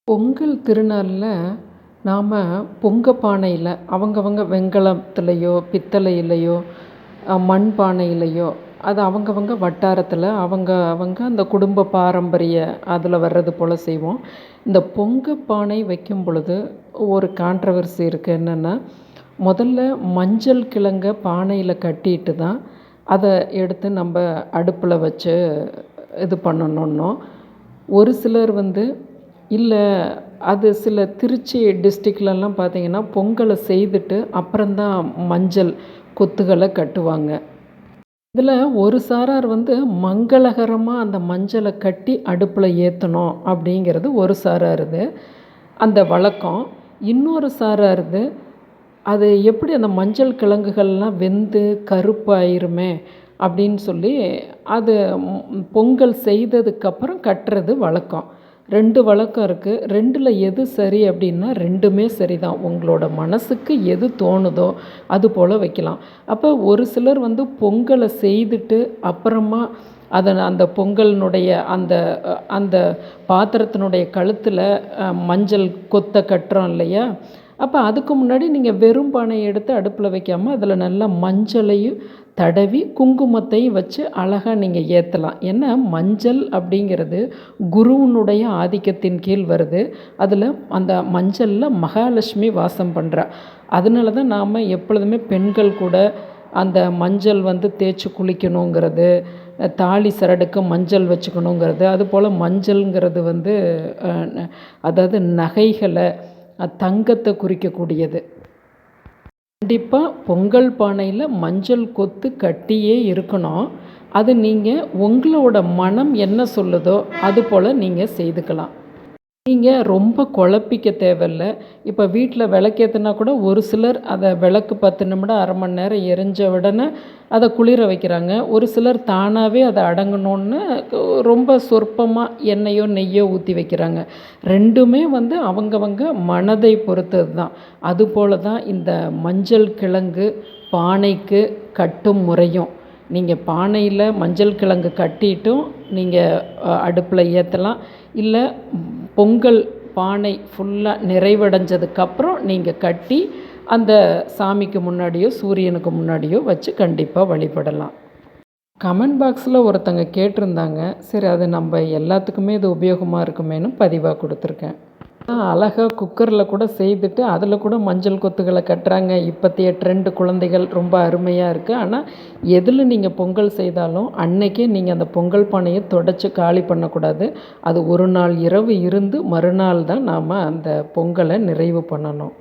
பொங்கல் திருநாளில் நாம் பொங்க பானையில் அவங்கவங்க வெண்கலத்துலேயோ பித்தளையிலையோ மண் பானையிலையோ அது அவங்கவங்க வட்டாரத்தில் அவங்க அந்த குடும்ப பாரம்பரிய அதில் வர்றது போல் செய்வோம். இந்த பொங்க பானை வைக்கும் பொழுது ஒரு கான்ட்ரவர்சி இருக்குது. என்னென்னா, முதல்ல மஞ்சள் கிழங்க பானையில் கட்டிட்டு தான் அதை எடுத்து நம்ம அடுப்பில் வச்சு இது பண்ணணுன்னோம். ஒரு சிலர் இல்லை, அது சில திருச்சி டிஸ்ட்ரிக்ட்லலாம் பார்த்திங்கன்னா பொங்கலை செய்துட்டு அப்புறம்தான் மஞ்சள் கொத்துகளை கட்டுவாங்க. இதில் ஒரு சாரார் மங்களகரமாக அந்த மஞ்சளை கட்டி அடுப்பில் ஏற்றணும் அப்படிங்கிறது ஒரு சாராருது அந்த வழக்கம். இன்னொரு சாராருது அது எப்படி அந்த மஞ்சள் கிழங்குகள்லாம் வெந்து கருப்பாயிருமே அப்படின்னு சொல்லி அது பொங்கல் செய்ததுக்கப்புறம் கட்டுறது வழக்கம். 2 வழக்கம் இருக்குது. 2ல் எது சரி அப்படின்னா 2மே சரி தான். உங்களோட மனசுக்கு எது தோணுதோ அது போல் வைக்கலாம். அப்போ ஒரு சிலர் பொங்கலை செய்துட்டு அப்புறமா அந்த பொங்கலினுடைய அந்த அந்த பாத்திரத்தினுடைய கழுத்தில் மஞ்சள் கொத்தை கட்டுறோம் இல்லையா? அப்போ அதுக்கு முன்னாடி நீங்கள் வெறும் பானையை எடுத்து அடுப்பில் வைக்காமல் அதில் நல்லா மஞ்சளையும் தடவி குங்குமத்தையும் வச்சு அழகாக நீங்கள் ஏற்றலாம். ஏன்னா மஞ்சள் அப்படிங்கிறது குருவினுடைய ஆதிக்கத்தின் கீழ் வருது. அதில் அந்த மஞ்சளில் மகாலட்சுமி வாசம் பண்ணுறா. அதனால தான் நாம் எப்பொழுதுமே பெண்கள் கூட அந்த மஞ்சள் தேய்ச்சி குளிக்கணுங்கிறது, தாலி சரடுக்கு மஞ்சள் வச்சுக்கணுங்கிறது, அதுபோல் மஞ்சள்ங்கிறது அதாவது நகைகளை தங்கத்தை குறிக்கக்கூடியது. கண்டிப்பாக பொங்கல் பானையில் மஞ்சள் கொத்து கட்டியே இருக்கணும். அது நீங்கள் உங்களோட மனம் என்ன சொல்லுதோ அது போல் நீங்கள் செய்துக்கலாம். நீங்கள் ரொம்ப குழப்பிக்க தேவையில்ல. இப்போ வீட்டில் விளக்கேற்றினா கூட ஒரு சிலர் அதை விளக்கு 10 நிமிடம் அரை மணி நேரம் எரிஞ்ச உடனே அதை குளிர வைக்கிறாங்க. ஒரு சிலர் தானாகவே அதை அடங்கணுன்னு ரொம்ப சொற்பமாக எண்ணெயோ நெய்யோ ஊற்றி வைக்கிறாங்க. 2மே அவங்கவங்க மனதை பொறுத்தது தான். அதுபோல் தான் இந்த மஞ்சள் கிழங்கு பானைக்கு கட்டும் முறையும். நீங்கள் பானையில் மஞ்சள் கிழங்கு கட்டிட்டும் நீங்கள் அடுப்பில் ஏற்றலாம். இல்லை பொங்கல் பானை ஃபுல்லாக நிறைவடைஞ்சதுக்கப்புறம் நீங்கள் கட்டி அந்த சாமிக்கு முன்னாடியோ சூரியனுக்கு முன்னாடியோ வச்சு கண்டிப்பாக வழிபடலாம். கமெண்ட் பாக்ஸில் ஒருத்தங்க கேட்டிருந்தாங்க. சரி, அது நம்ம எல்லாத்துக்குமே இது உபயோகமாக இருக்குமேனு பதிவாக கொடுத்துருக்கேன். அழகாக குக்கரில் கூட செய்துட்டு அதில் கூட மஞ்சள் கொத்துகளை கட்டுறாங்க. இப்போத்தைய ட்ரெண்டு குழந்தைகள் ரொம்ப அருமையாக இருக்குது. ஆனால் எதில் நீங்கள் பொங்கல் செய்தாலும் அன்னைக்கே நீங்கள் அந்த பொங்கல் பானையை துடைச்சி காலி பண்ணக்கூடாது. அது ஒரு நாள் இரவு இருந்து மறுநாள் தான் நாம் அந்த பொங்கலை நிறைவு பண்ணணும்.